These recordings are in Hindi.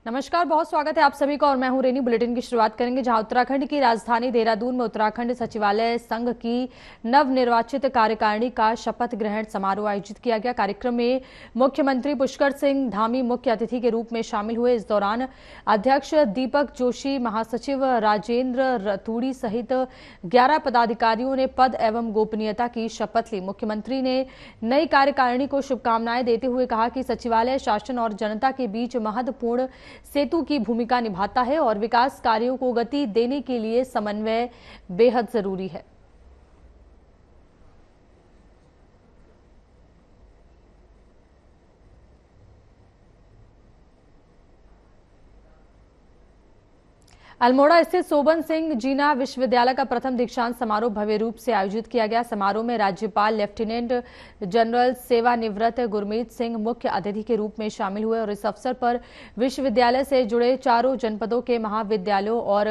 नमस्कार, बहुत स्वागत है आप सभी का और मैं हूं रेनी। बुलेटिन की शुरुआत करेंगे जहां उत्तराखंड की राजधानी देहरादून में उत्तराखंड सचिवालय संघ की नवनिर्वाचित कार्यकारिणी का शपथ ग्रहण समारोह आयोजित किया गया। कार्यक्रम में मुख्यमंत्री पुष्कर सिंह धामी मुख्य अतिथि के रूप में शामिल हुए। इस दौरान अध्यक्ष दीपक जोशी, महासचिव राजेंद्र रतूड़ी सहित 11 पदाधिकारियों ने पद एवं गोपनीयता की शपथ ली। मुख्यमंत्री ने नई कार्यकारिणी को शुभकामनाएं देते हुए कहा कि सचिवालय शासन और जनता के बीच महत्वपूर्ण सेतु की भूमिका निभाता है और विकास कार्यों को गति देने के लिए समन्वय बेहद जरूरी है। अल्मोड़ा स्थित सोबन सिंह जीना विश्वविद्यालय का प्रथम दीक्षांत समारोह भव्य रूप से आयोजित किया गया। समारोह में राज्यपाल लेफ्टिनेंट जनरल सेवानिवृत्त गुरमीत सिंह मुख्य अतिथि के रूप में शामिल हुए और इस अवसर पर विश्वविद्यालय से जुड़े चारों जनपदों के महाविद्यालयों और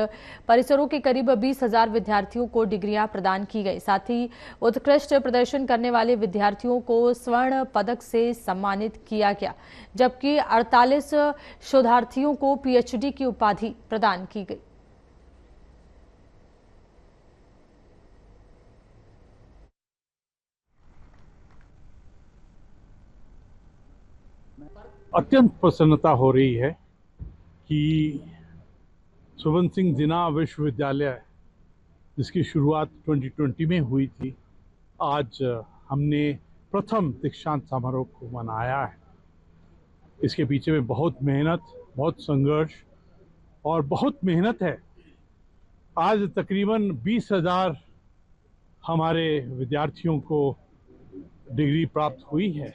परिसरों के करीब 20,000 विद्यार्थियों को डिग्रियां प्रदान की गई। साथ ही उत्कृष्ट प्रदर्शन करने वाले विद्यार्थियों को स्वर्ण पदक से सम्मानित किया गया, जबकि 48 शोधार्थियों को पीएचडी की उपाधि प्रदान की गई। अत्यंत प्रसन्नता हो रही है कि सोबन सिंह जीना विश्वविद्यालय, जिसकी शुरुआत 2020 में हुई थी, आज हमने प्रथम दीक्षांत समारोह को मनाया है। इसके पीछे में बहुत मेहनत, बहुत संघर्ष और बहुत मेहनत है। आज तकरीबन 20,000 हमारे विद्यार्थियों को डिग्री प्राप्त हुई है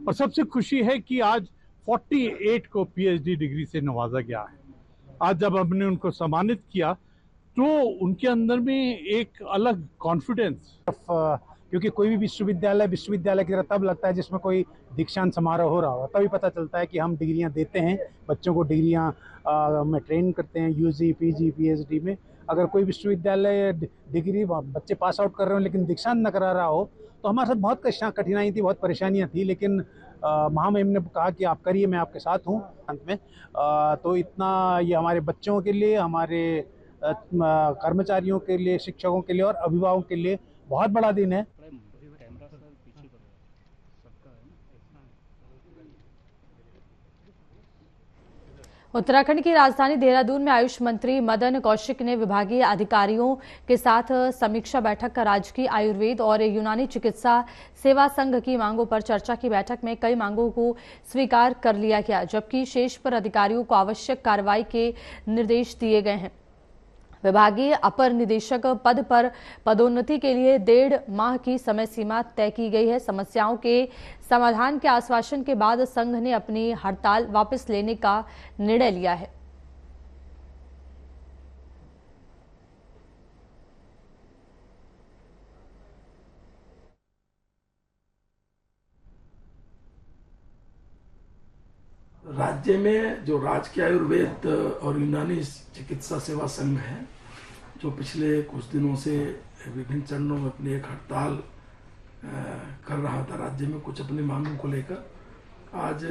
और सबसे खुशी है कि आज 48 को पीएचडी डिग्री से नवाजा गया है। आज जब हमने उनको सम्मानित किया तो उनके अंदर में एक अलग कॉन्फिडेंस, क्योंकि कोई भी विश्वविद्यालय की तरह तब लगता है जिसमें कोई दीक्षांत समारोह हो रहा हो, तभी पता चलता है कि हम डिग्रियां देते हैं, बच्चों को डिग्रियां में ट्रेन करते हैं यूजी, पीजी, पीएचडी में। अगर कोई विश्वविद्यालय डिग्री बच्चे पास आउट कर रहे हो लेकिन दीक्षांत न करा रहा हो तो हमारे साथ बहुत कठिनाई थी, बहुत परेशानियां थी, लेकिन महामहिम ने कहा कि आप करिए, मैं आपके साथ हूँ। अंत में तो इतना ये हमारे बच्चों के लिए, हमारे कर्मचारियों के लिए, शिक्षकों के लिए और अभिभावकों के लिए बहुत बड़ा दिन है। उत्तराखंड की राजधानी देहरादून में आयुष मंत्री मदन कौशिक ने विभागीय अधिकारियों के साथ समीक्षा बैठक कर राजकीय आयुर्वेद और यूनानी चिकित्सा सेवा संघ की मांगों पर चर्चा की। बैठक में कई मांगों को स्वीकार कर लिया गया, जबकि शेष पर अधिकारियों को आवश्यक कार्रवाई के निर्देश दिए गए हैं। विभागीय अपर निदेशक पद पर पदोन्नति के लिए 1.5 माह की समय सीमा तय की गई है। समस्याओं के समाधान के आश्वासन के बाद संघ ने अपनी हड़ताल वापस लेने का निर्णय लिया है। राज्य में जो राजकीय आयुर्वेद और यूनानी चिकित्सा सेवा संघ है, जो पिछले कुछ दिनों से विभिन्न चरणों में अपनी एक हड़ताल कर रहा था राज्य में कुछ अपनी मांगों को लेकर, आज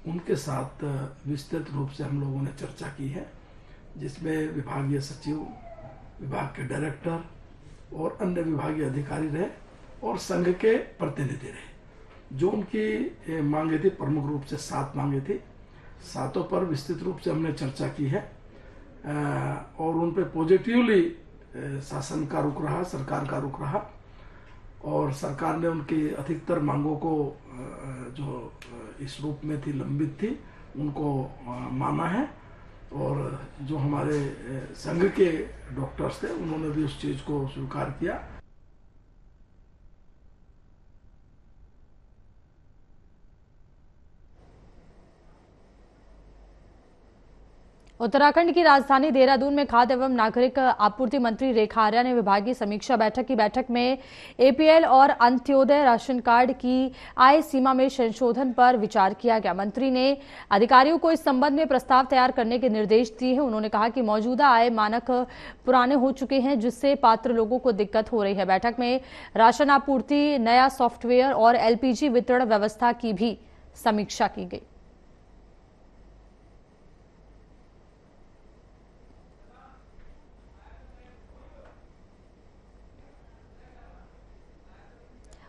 उनके साथ विस्तृत रूप से हम लोगों ने चर्चा की है, जिसमें विभागीय सचिव, विभाग के डायरेक्टर और अन्य विभागीय अधिकारी रहे और संघ के प्रतिनिधि रहे। जो उनकी मांगे थी, प्रमुख रूप से 7 मांगे थी, 7 पर विस्तृत रूप से हमने चर्चा की है और उन पर पॉजिटिवली शासन का रुख रहा, सरकार का रुख रहा और सरकार ने उनकी अधिकतर मांगों को जो इस रूप में थी, लंबित थी, उनको माना है और जो हमारे संघ के डॉक्टर्स थे उन्होंने भी उस चीज़ को स्वीकार किया। उत्तराखंड की राजधानी देहरादून में खाद्य एवं नागरिक आपूर्ति मंत्री रेखा आर्या ने विभागीय समीक्षा बैठक की। बैठक में एपीएल और अंत्योदय राशन कार्ड की आय सीमा में संशोधन पर विचार किया गया। मंत्री ने अधिकारियों को इस संबंध में प्रस्ताव तैयार करने के निर्देश दिए हैं। उन्होंने कहा कि मौजूदा आय मानक पुराने हो चुके हैं, जिससे पात्र लोगों को दिक्कत हो रही है। बैठक में राशन आपूर्ति, नया सॉफ्टवेयर और एलपीजी वितरण व्यवस्था की भी समीक्षा की गई।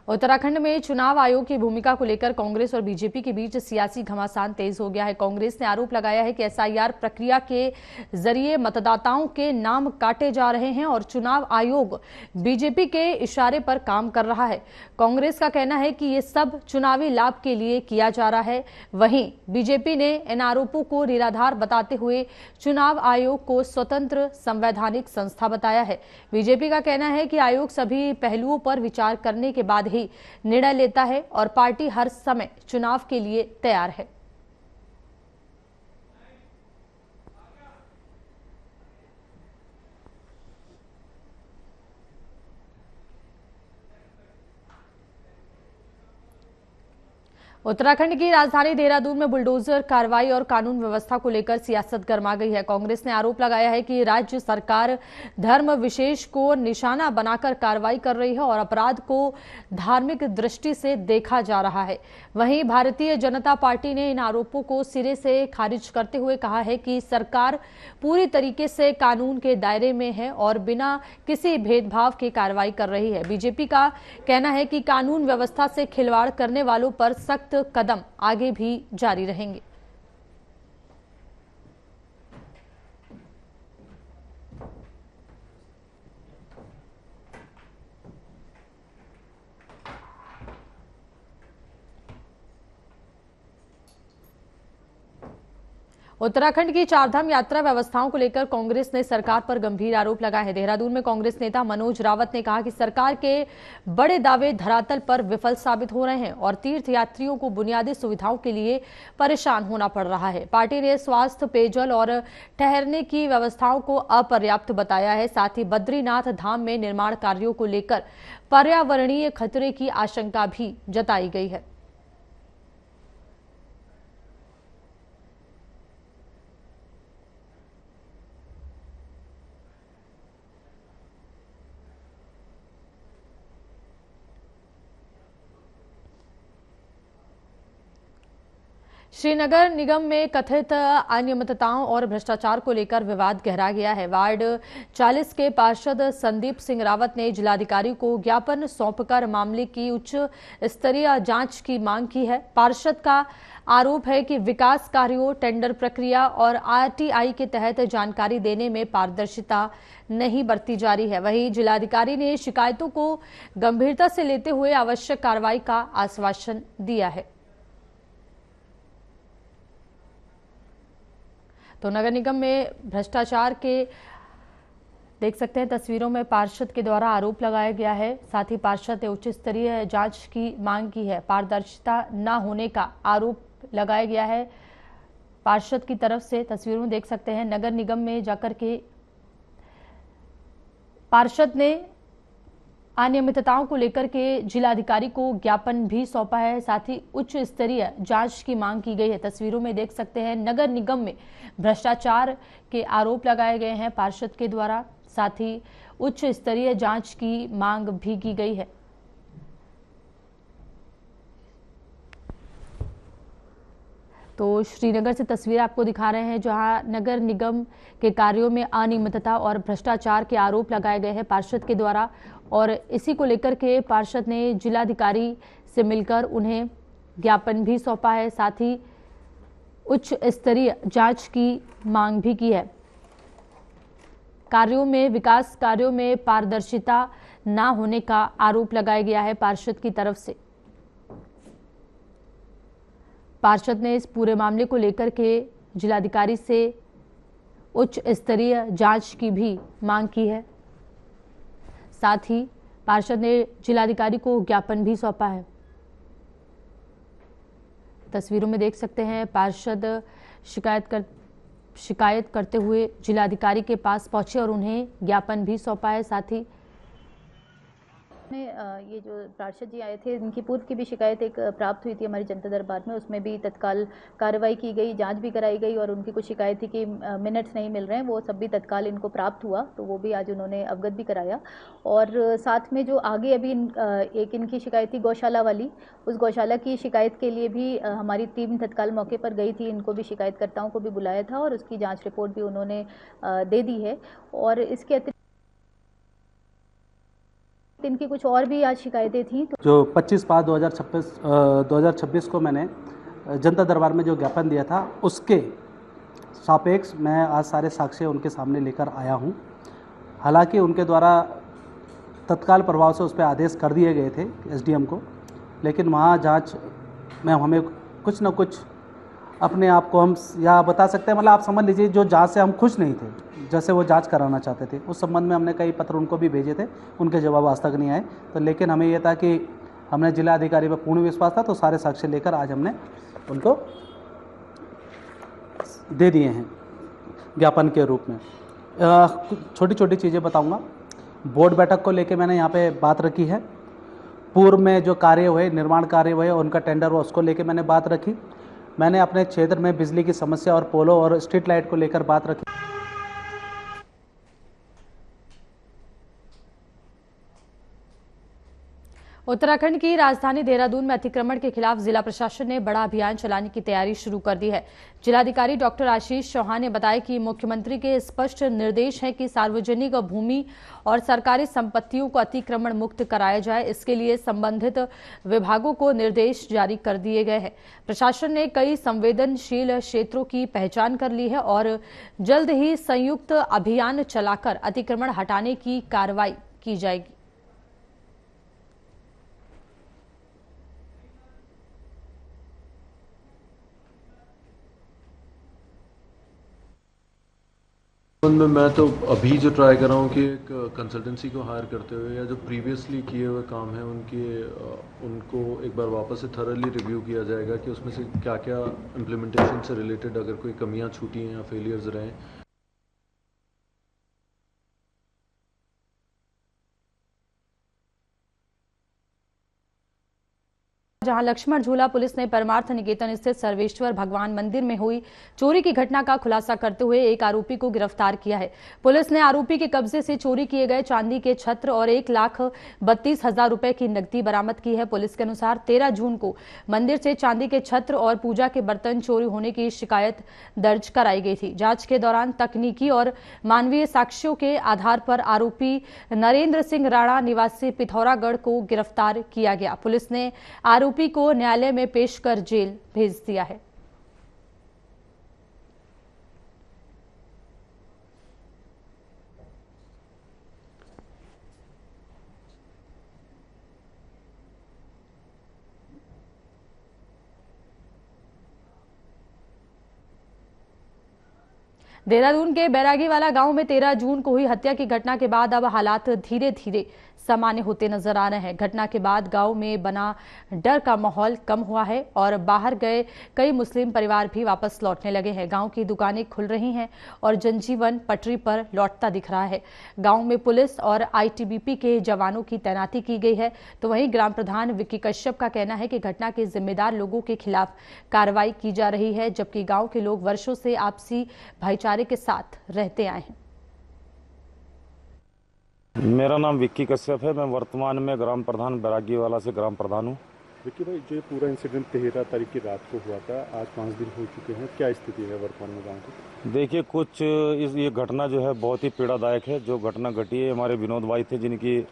उत्तराखंड में चुनाव आयोग की भूमिका को लेकर कांग्रेस और बीजेपी के बीच सियासी घमासान तेज हो गया है। कांग्रेस ने आरोप लगाया है कि एसआईआर प्रक्रिया के जरिए मतदाताओं के नाम काटे जा रहे हैं और चुनाव आयोग बीजेपी के इशारे पर काम कर रहा है। कांग्रेस का कहना है कि ये सब चुनावी लाभ के लिए किया जा रहा है। वहीं बीजेपी ने इन आरोपों को निराधार बताते हुए चुनाव आयोग को स्वतंत्र संवैधानिक संस्था बताया है। बीजेपी का कहना है कि आयोग सभी पहलुओं पर विचार करने के बाद ही निर्णय लेता है और पार्टी हर समय चुनाव के लिए तैयार है। उत्तराखंड की राजधानी देहरादून में बुलडोजर कार्रवाई और कानून व्यवस्था को लेकर सियासत गर्मा गई है। कांग्रेस ने आरोप लगाया है कि राज्य सरकार धर्म विशेष को निशाना बनाकर कार्रवाई कर रही है और अपराध को धार्मिक दृष्टि से देखा जा रहा है। वहीं भारतीय जनता पार्टी ने इन आरोपों को सिरे से खारिज करते हुए कहा है कि सरकार पूरी तरीके से कानून के दायरे में है और बिना किसी भेदभाव के कार्रवाई कर रही है। बीजेपी का कहना है कि कानून व्यवस्था से खिलवाड़ करने वालों पर सख्त कदम आगे भी जारी रहेंगे। उत्तराखंड की चारधाम यात्रा व्यवस्थाओं को लेकर कांग्रेस ने सरकार पर गंभीर आरोप लगाए हैं। देहरादून में कांग्रेस नेता मनोज रावत ने कहा कि सरकार के बड़े दावे धरातल पर विफल साबित हो रहे हैं और तीर्थयात्रियों को बुनियादी सुविधाओं के लिए परेशान होना पड़ रहा है। पार्टी ने स्वास्थ्य, पेयजल और ठहरने की व्यवस्थाओं को अपर्याप्त बताया है। साथ ही बद्रीनाथ धाम में निर्माण कार्यों को लेकर पर्यावरणीय खतरे की आशंका भी जताई गई है। श्रीनगर निगम में कथित अनियमितताओं और भ्रष्टाचार को लेकर विवाद गहरा गया है। वार्ड 40 के पार्षद संदीप सिंह रावत ने जिलाधिकारी को ज्ञापन सौंपकर मामले की उच्च स्तरीय जांच की मांग की है। पार्षद का आरोप है कि विकास कार्यों, टेंडर प्रक्रिया और आरटीआई के तहत जानकारी देने में पारदर्शिता नहीं बरती जा रही है। वहीं जिलाधिकारी ने शिकायतों को गंभीरता से लेते हुए आवश्यक कार्रवाई का आश्वासन दिया है। तो नगर निगम में भ्रष्टाचार के देख सकते हैं तस्वीरों में पार्षद के द्वारा आरोप लगाया गया है। साथ ही पार्षद ने उच्च स्तरीय जांच की मांग की है। पारदर्शिता न होने का आरोप लगाया गया है पार्षद की तरफ से। तस्वीरों में देख सकते हैं नगर निगम में जाकर के पार्षद ने अनियमितताओं को लेकर के जिलाधिकारी को ज्ञापन भी सौंपा है। साथ ही उच्च स्तरीय जांच की मांग की गई है। तस्वीरों में देख सकते हैं नगर निगम में भ्रष्टाचार के आरोप लगाए गए हैं पार्षद के द्वारा। साथ ही उच्च स्तरीय जांच की मांग भी की गई है। तो श्रीनगर से तस्वीर आपको दिखा रहे हैं जहां नगर निगम के कार्यों में अनियमितता और भ्रष्टाचार के आरोप लगाए गए हैं पार्षद के द्वारा और इसी को लेकर के पार्षद ने जिलाधिकारी से मिलकर उन्हें ज्ञापन भी सौंपा है। साथ ही उच्च स्तरीय जांच की मांग भी की है। कार्यों में, विकास कार्यों में पारदर्शिता न होने का आरोप लगाया गया है पार्षद की तरफ से। पार्षद ने इस पूरे मामले को लेकर के जिलाधिकारी से उच्च स्तरीय जांच की भी मांग की है। साथ ही पार्षद ने जिलाधिकारी को ज्ञापन भी सौंपा है। तस्वीरों में देख सकते हैं पार्षद शिकायत करते हुए जिलाधिकारी के पास पहुंचे और उन्हें ज्ञापन भी सौंपा है। साथ ही ये जो पार्षद जी आए थे इनकी पूर्व की भी शिकायत एक प्राप्त हुई थी हमारी जनता दरबार में। उसमें भी तत्काल कार्रवाई की गई, जांच भी कराई गई और उनकी कुछ शिकायत थी कि मिनट्स नहीं मिल रहे हैं, वो सब भी तत्काल इनको प्राप्त हुआ। तो वो भी आज उन्होंने अवगत भी कराया। और साथ में जो आगे अभी एक इनकी शिकायत थी गौशाला वाली, उस गौशाला की शिकायत के लिए भी हमारी टीम तत्काल मौके पर गई थी। इनको भी शिकायतकर्ताओं को भी बुलाया था और उसकी जाँच रिपोर्ट भी उन्होंने दे दी है। और इसके वक्त इनकी कुछ और भी आज शिकायतें थी। जो 25/5/2026 को मैंने जनता दरबार में जो ज्ञापन दिया था उसके सापेक्ष मैं आज सारे साक्ष्य उनके सामने लेकर आया हूं। हालांकि उनके द्वारा तत्काल प्रभाव से उस पर आदेश कर दिए गए थे एसडीएम को, लेकिन वहाँ जांच में हमें कुछ न कुछ अपने आप को हम या बता सकते हैं, मतलब आप समझ लीजिए जो जांच से हम खुश नहीं थे, जैसे वो जांच कराना चाहते थे। उस संबंध में हमने कई पत्र उनको भी भेजे थे, उनके जवाब आज तक नहीं आए। तो लेकिन हमें ये था कि हमने जिला अधिकारी पर पूर्ण विश्वास था, तो सारे साक्ष्य लेकर आज हमने उनको दे दिए हैं ज्ञापन के रूप में। छोटी छोटी चीज़ें बताऊंगा। बोर्ड बैठक को लेके मैंने यहाँ पे बात रखी है। पूर्व में जो कार्य हुए, निर्माण कार्य हुए, उनका टेंडर हुआ, उसको लेके मैंने बात रखी। मैंने अपने क्षेत्र में बिजली की समस्या और पोलो और स्ट्रीट लाइट को लेकर बात रखी। उत्तराखंड की राजधानी देहरादून में अतिक्रमण के खिलाफ जिला प्रशासन ने बड़ा अभियान चलाने की तैयारी शुरू कर दी है। जिलाधिकारी डॉक्टर आशीष चौहान ने बताया कि मुख्यमंत्री के स्पष्ट निर्देश हैं कि सार्वजनिक भूमि और सरकारी संपत्तियों को अतिक्रमण मुक्त कराया जाए। इसके लिए संबंधित विभागों को निर्देश जारी कर दिए गए हैं। प्रशासन ने कई संवेदनशील क्षेत्रों की पहचान कर ली है और जल्द ही संयुक्त अभियान चलाकर अतिक्रमण हटाने की कार्रवाई की जाएगी। मैं तो अभी जो ट्राई कर रहा हूँ कि एक कंसल्टेंसी को हायर करते हुए या जो प्रीवियसली किए हुए काम हैं उनको एक बार वापस से थरली रिव्यू किया जाएगा कि उसमें से क्या क्या इम्प्लीमेंटेशन से रिलेटेड अगर कोई कमियां छूटी हैं या फेलियर्स रहे। जहां लक्ष्मण झूला पुलिस ने परमार्थ निकेतन स्थित सर्वेश्वर भगवान मंदिर में हुई चोरी की घटना का खुलासा करते हुए एक आरोपी को गिरफ्तार किया है। पुलिस ने आरोपी के कब्जे से चोरी किए गए चांदी के छत्र और 1,32,000 रुपए की नकदी बरामद की है। पुलिस के अनुसार 13 जून को मंदिर से चांदी के छत्र और पूजा के बर्तन चोरी होने की शिकायत दर्ज कराई गई थी। जांच के दौरान तकनीकी और मानवीय साक्ष्यों के आधार पर आरोपी नरेंद्र सिंह राणा निवासी पिथौरागढ़ को गिरफ्तार किया गया। पुलिस ने आरोपी को न्यायालय में पेश कर जेल भेज दिया है। देहरादून के बैरागीवाला गांव में 13 जून को हुई हत्या की घटना के बाद अब हालात धीरे धीरे सामान्य होते नजर आ रहे हैं। घटना के बाद गांव में बना डर का माहौल कम हुआ है और बाहर गए कई मुस्लिम परिवार भी वापस लौटने लगे हैं। गांव की दुकानें खुल रही हैं और जनजीवन पटरी पर लौटता दिख रहा है। गांव में पुलिस और आईटीबीपी के जवानों की तैनाती की गई है। तो वहीं ग्राम प्रधान विक्की कश्यप का कहना है कि घटना के जिम्मेदार लोगों के खिलाफ कार्रवाई की जा रही है, जबकि गाँव के लोग वर्षों से आपसी भाईचारे के साथ रहते आए हैं। मेरा नाम विक्की कश्यप है। मैं वर्तमान में ग्राम प्रधान बैरागीवाला से ग्राम प्रधान हूँ। विक्की भाई, जो पूरा इंसिडेंट 13 तारीख की रात को हुआ था, आज 5 दिन हो चुके हैं, क्या स्थिति है वर्तमान में गांव की? देखिए, ये घटना जो है बहुत ही पीड़ादायक है। जो घटना घटी है, हमारे विनोद भाई थे जिनकी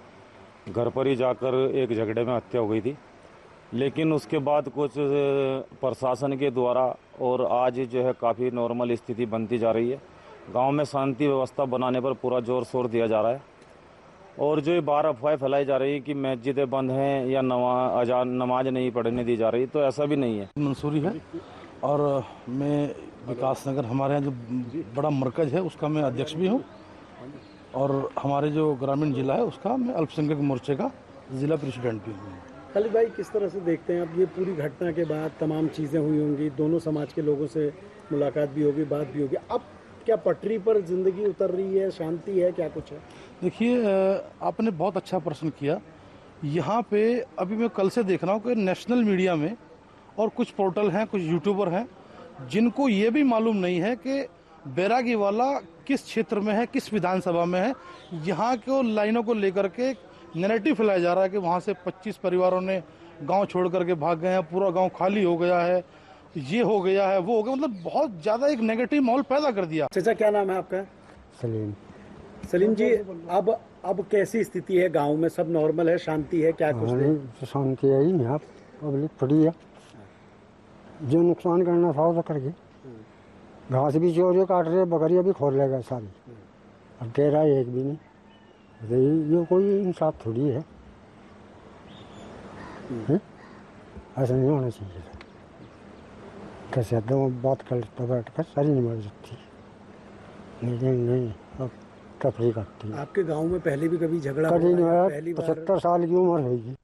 घर पर ही जाकर एक झगड़े में हत्या हो गई थी। लेकिन उसके बाद कुछ प्रशासन के द्वारा और आज जो है काफ़ी नॉर्मल स्थिति बनती जा रही है। गाँव में शांति व्यवस्था बनाने पर पूरा जोर शोर दिया जा रहा है। और जो ये बार अफवाहें फैलाई जा रही है कि मस्जिदें बंद हैं या नमाज नहीं पढ़ने दी जा रही, तो ऐसा भी नहीं है। मंसूरी है और मैं विकास नगर, हमारे यहाँ जो बड़ा मरकज है उसका मैं अध्यक्ष भी हूँ और हमारे जो ग्रामीण जिला है उसका मैं अल्पसंख्यक मोर्चे का जिला प्रेसिडेंट भी हूँ। खालिद भाई, किस तरह से देखते हैं आप ये पूरी घटना के बाद तमाम चीज़ें हुई होंगी, दोनों समाज के लोगों से मुलाकात भी होगी, बात भी होगी, अब क्या पटरी पर जिंदगी उतर रही है, शांति है, क्या कुछ है? देखिए, आपने बहुत अच्छा प्रश्न किया। यहाँ पे अभी मैं कल से देख रहा हूँ कि नेशनल मीडिया में और कुछ पोर्टल हैं, कुछ यूट्यूबर हैं जिनको ये भी मालूम नहीं है कि बैरागीवाला किस क्षेत्र में है, किस विधानसभा में है। यहाँ को लाइनों को लेकर के नैरेटिव फैलाया जा रहा है कि वहाँ से 25 परिवारों ने गाँव छोड़ करके भाग गए हैं, पूरा गाँव खाली हो गया है, ये हो गया है, वो हो गया, मतलब बहुत ज़्यादा एक नेगेटिव माहौल पैदा कर दिया। चाचा, क्या नाम है आपका? सलीम। सलीम जी, अब अब कैसी स्थिति है गांव में? सब नॉर्मल है, शांति है? क्या कुछ नहीं तो शांति है ही यहाँ, पब्लिक थोड़ी है। जो नुकसान करना था वो तो कर गई। घास भी चोरी काट रहे, बकरियाँ भी खोल लेगा सारी। अब दे रहा है एक भी नहीं। तो ये कोई इंसाफ थोड़ी है, ऐसा नहीं होना चाहिए था। कैसे दो बात कर लेता बैठ कर, सारी नहीं मर सकती, लेकिन नहीं अब तफरी करती है। आपके गांव में पहले भी कभी झगड़ा कभी नहीं हुआ? है, पहली बार 75 साल की उम्र होगी।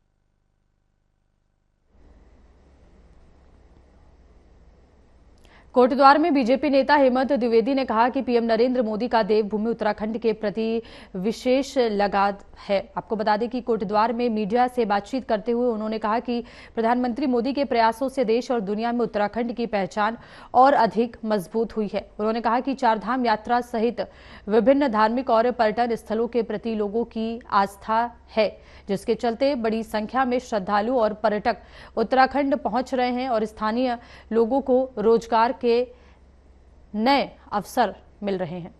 कोटद्वार में बीजेपी नेता हेमंत द्विवेदी ने कहा कि पीएम नरेंद्र मोदी का देवभूमि उत्तराखंड के प्रति विशेष लगाव है। आपको बता दें कि कोटद्वार में मीडिया से बातचीत करते हुए उन्होंने कहा कि प्रधानमंत्री मोदी के प्रयासों से देश और दुनिया में उत्तराखंड की पहचान और अधिक मजबूत हुई है। उन्होंने कहा कि चारधाम यात्रा सहित विभिन्न धार्मिक और पर्यटन स्थलों के प्रति लोगों की आस्था है, जिसके चलते बड़ी संख्या में श्रद्धालु और पर्यटक उत्तराखंड पहुंच रहे हैं और स्थानीय लोगों को रोजगार के नए अवसर मिल रहे हैं।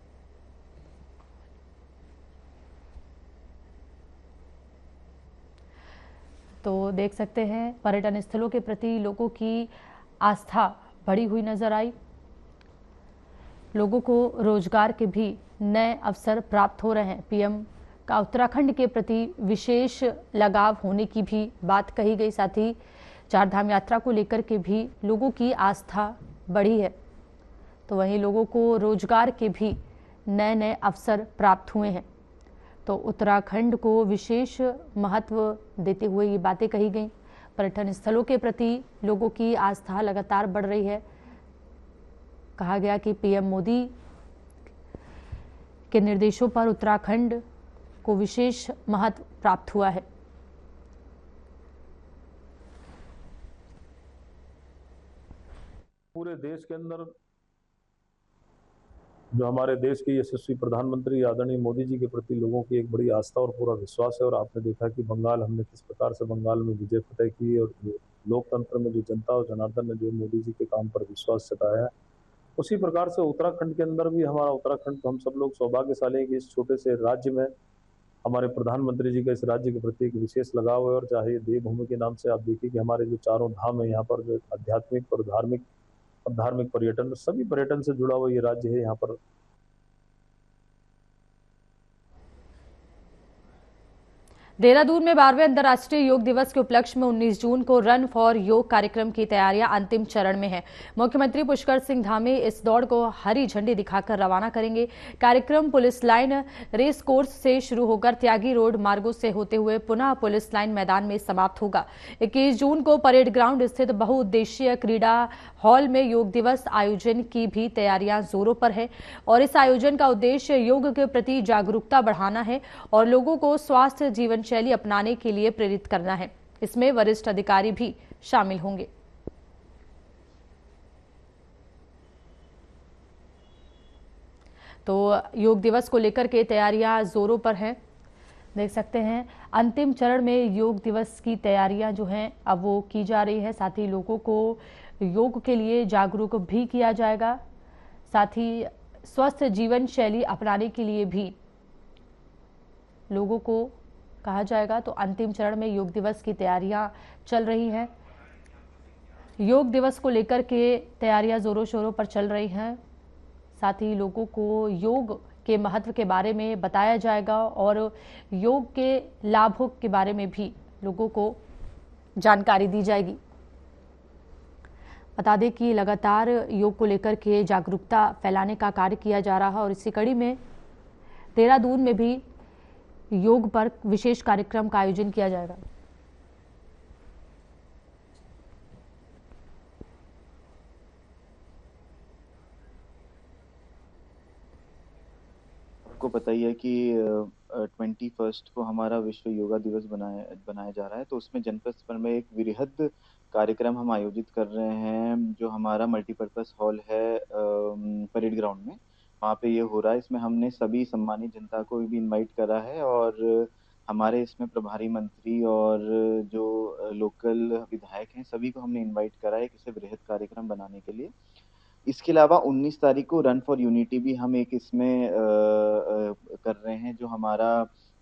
तो देख सकते हैं पर्यटन स्थलों के प्रति लोगों की आस्था बढ़ी हुई नजर आई। लोगों को रोजगार के भी नए अवसर प्राप्त हो रहे हैं। पीएम का उत्तराखंड के प्रति विशेष लगाव होने की भी बात कही गई। साथ ही चारधाम यात्रा को लेकर के भी लोगों की आस्था बढ़ी है। तो वहीं लोगों को रोजगार के भी नए नए अवसर प्राप्त हुए हैं। तो उत्तराखंड को विशेष महत्व देते हुए ये बातें कही गई। पर्यटन स्थलों के प्रति लोगों की आस्था लगातार बढ़ रही है। कहा गया कि पीएम मोदी के निर्देशों पर उत्तराखंड को विशेष महत्व प्राप्त हुआ है। पूरे देश के अंदर जो हमारे देश के यशस्वी प्रधानमंत्री आदरणीय मोदी जी के प्रति लोगों की एक बड़ी आस्था और पूरा विश्वास है। और आपने देखा कि बंगाल, हमने किस प्रकार से बंगाल में विजय फतह की और लोकतंत्र में जो जनता और जनार्दन ने जो मोदी जी के काम पर विश्वास जताया है, उसी प्रकार से उत्तराखंड के अंदर भी हमारा उत्तराखंड, हम सब लोग सौभाग्यशाली हैं कि इस छोटे से राज्य में हमारे प्रधानमंत्री जी का इस राज्य के प्रति एक विशेष लगाव है। और चाहे देवभूमि के नाम से आप देखिए कि हमारे जो चारों धाम है यहाँ पर, जो आध्यात्मिक और धार्मिक पर्यटन, सभी पर्यटन से जुड़ा हुआ ये राज्य है। यहाँ पर देहरादून में 12वें अंतर्राष्ट्रीय योग दिवस के उपलक्ष्य में 19 जून को रन फॉर योग कार्यक्रम की तैयारियां अंतिम चरण में है। मुख्यमंत्री पुष्कर सिंह धामी इस दौड़ को हरी झंडी दिखाकर रवाना करेंगे। कार्यक्रम पुलिस लाइन रेस कोर्स से शुरू होकर त्यागी रोड मार्गों से होते हुए पुनः पुलिस लाइन मैदान में समाप्त होगा। 21 जून को परेड ग्राउंड स्थित बहुउद्देशीय क्रीड़ा हॉल में योग दिवस आयोजन की भी तैयारियां जोरों पर है और इस आयोजन का उद्देश्य योग के प्रति जागरूकता बढ़ाना है और लोगों को स्वास्थ्य जीवन शैली अपनाने के लिए प्रेरित करना है। इसमें वरिष्ठ अधिकारी भी शामिल होंगे। तो योग दिवस को लेकर के तैयारियां जोरों पर हैं। देख सकते हैं अंतिम चरण में योग दिवस की तैयारियां जो हैं अब वो की जा रही है। साथ ही लोगों को योग के लिए जागरूक भी किया जाएगा। साथ ही स्वस्थ जीवन शैली अपनाने के लिए भी लोगों को कहा जाएगा। तो अंतिम चरण में योग दिवस की तैयारियां चल रही हैं। योग दिवस को लेकर के तैयारियां जोरों शोरों पर चल रही हैं। साथ ही लोगों को योग के महत्व के बारे में बताया जाएगा और योग के लाभों के बारे में भी लोगों को जानकारी दी जाएगी। बता दें कि लगातार योग को लेकर के जागरूकता फैलाने का कार्य किया जा रहा है और इसी कड़ी में देहरादून में भी योग पर विशेष कार्यक्रम का आयोजन किया जाएगा। आपको पता ही है कि 21 को हमारा विश्व योगा दिवस बनाया जा रहा है। तो उसमें जनपद स्तर में एक वृहद कार्यक्रम हम आयोजित कर रहे हैं, जो हमारा मल्टीपर्पज हॉल है परेड ग्राउंड में, वहाँ पे ये हो रहा है। इसमें हमने सभी सम्मानित जनता को भी इनवाइट करा है और हमारे इसमें प्रभारी मंत्री और जो लोकल विधायक हैं सभी को हमने इनवाइट करा है इसे वृहद कार्यक्रम बनाने के लिए। इसके अलावा 19 तारीख को रन फॉर यूनिटी भी हम एक इसमें कर रहे हैं, जो हमारा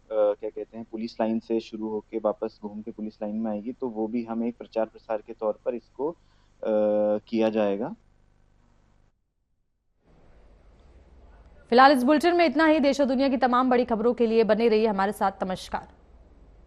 क्या कहते हैं पुलिस लाइन से शुरू होके वापस घूम के पुलिस लाइन में आएगी, तो वो भी हम एक प्रचार प्रसार के तौर पर इसको किया जाएगा। फिलहाल इस बुलेटिन में इतना ही। देश और दुनिया की तमाम बड़ी खबरों के लिए बने रहिए हमारे साथ। नमस्कार।